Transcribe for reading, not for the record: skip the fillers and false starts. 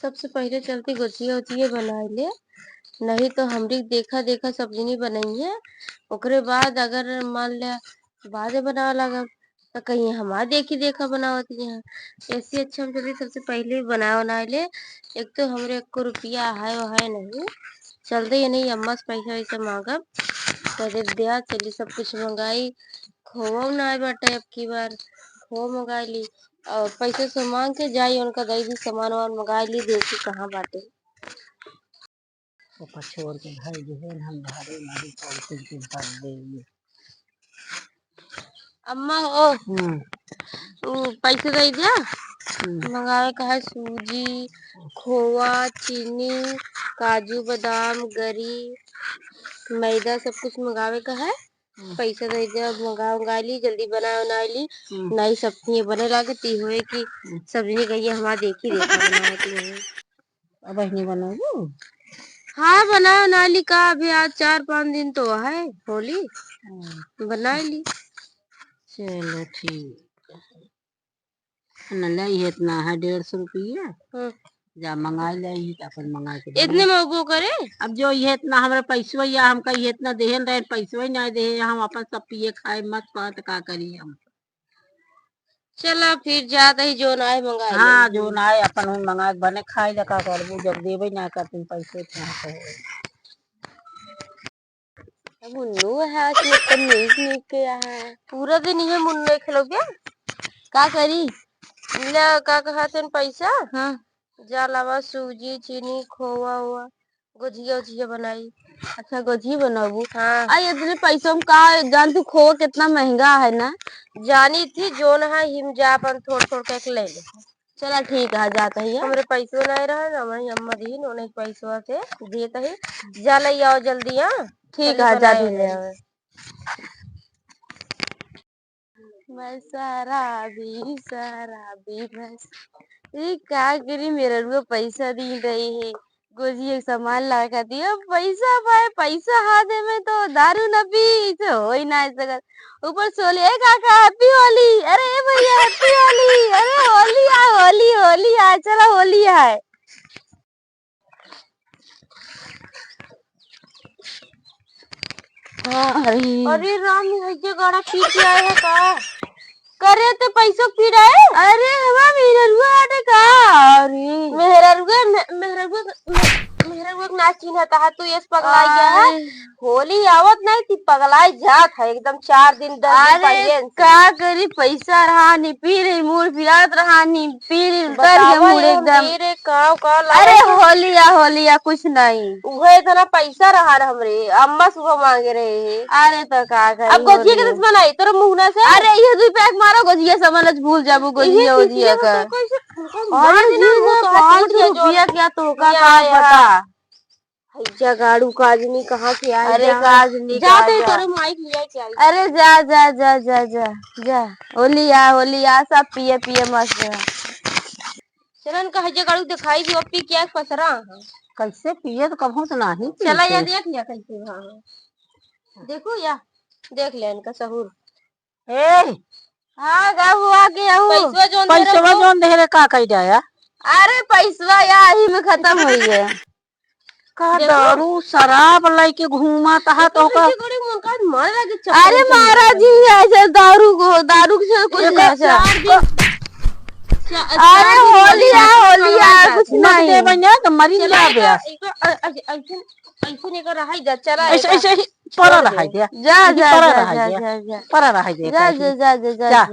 सबसे पहले चलती गुजिया उजिया बनाए ले। नहीं तो हमरी देखा देखा सब्जी नहीं बनई है। ओकरे बाद अगर मान लिया बाद में बनावे लगब तो कहीं हमार देखी देखा बनावती है। ऐसे अच्छा हम चलिए सबसे पहले बना बनाए ले। एक तो हमरे एको रुपया है वो है नहीं। चलते ही नहीं अम्मा से पैसा वैसा मांगब तो दे दिया चली सब कुछ मंगाई। खोवा ना आए बाटे अब की बार खोवा मंगाई ली और पैसे से मांग के जाई उनका दई दी सामान वामान मंगाई ली देखी कहाँ बाटे। ऊपर छोड़ के घर जो है हम भाड़े नहीं पहुंचे के कर देंगे। अम्मा हो पैसे दे दिया मंगावे का है सूजी खोवा चीनी काजू बादाम गरी मैदा सब कुछ मंगावे का है। पैसा दे दिया मंगा ली जल्दी बना ली। नई सब्जी बने लागती हुए कि सब्जी गई हमारा देखी देखा बनाती है। अब नहीं बनाओ। हाँ बना ली का अभी आज 4-5 दिन तो है होली बना ली। चलो ठीक न ले इतना है 150 रुपया जा मंगा ले अपन मंगा के इतने में वो करे। अब जो ये इतना हमारे पैसवा या हमका ये इतना देहन रहे पैसवा ही नहीं दे हम अपन सब पिए खाए मत पात का करी हम। चला फिर जाता ही जो ना है मंगा हाँ जो ना है अपन मंगा बने खाए लगा करबू जब देवे ना करते पैसे इतना मुन्नू है नीक के है पूरा दिन ये मुन्नू खेलोगे का करी ले का कहते पैसा। हाँ जा लावा सूजी चीनी खोवा हुआ गुजिया उजिया बनाई। अच्छा गुजिया बनाबू। हाँ आई इतने पैसों में का जान तू खोवा कितना महंगा है ना। जानी थी जो ना है हिम जा अपन थोड़ थोड़ के ले ले। चला ठीक है जाता ही हमरे पैसों नहीं रहा ना वही अम्मा दी उन्हें पैसवा से देता ही जा ले आओ जल्दी। हाँ ठीक है जा भी ले आवे। मैं शराबी बस ये क्या करी मेरे रुआ पैसा दी रही है गोजी सामान ला कर दिया पैसा पाए पैसा हाथ में तो दारू न पी इसे हो ही ना सकत ऊपर सोले काका हैप्पी होली। अरे भैया हैप्पी होली। अरे होली है चला होली है। अरे राम ये गाड़ा पी के आए है का करे तो पैसों पी रहे। अरे हवा मेरा रुआ आटे का अरे मेहरा नाच चिन्ह था तू ये पगलाई गया है। होली आवत नहीं थी पगलाई जात है एकदम 4 दिन 10 दिन पहले का करी पैसा रहा नहीं पी रही मूड पियात रहा नहीं पी रही मूड एकदम मेरे काव का। अरे होलिया कुछ नहीं उहे इतना पैसा रहा हमरे अम्मा सुबह मांगे रहे। अरे तो का करी अब गोजिया के बनाई तेरे मुंह से। अरे ये 2 पैक मारो गोजिया समझ भूल जाबू गोजिया का। रुपया क्या तो का पता जगाड़ू काजनी कहाँ से आए। अरे काजनी जाते तेरे माइक लिया क्या। अरे जा होलिया सब पिए मस्त चलन का जगाड़ू दिखाई दियो पी क्या पसरा कैसे पिए तो कभू तो नहीं चला या देख लिया कैसे। हाँ देखो या देख ले इनका सहूर। हाँ हुआ के पैसा जोन दे रे का कह जाया। अरे पैसा या ही में खत्म हुई है का दारू शराब लेके घूमा तहा तो का। अरे महाराज जी ऐसे दारू से कुछ अरे होलिया कुछ नहीं दे बन्या तो मरी जाबे ऐसे नहीं रहा जा चला ऐसे ही परा रहा दिया जा परा रहा दिया जा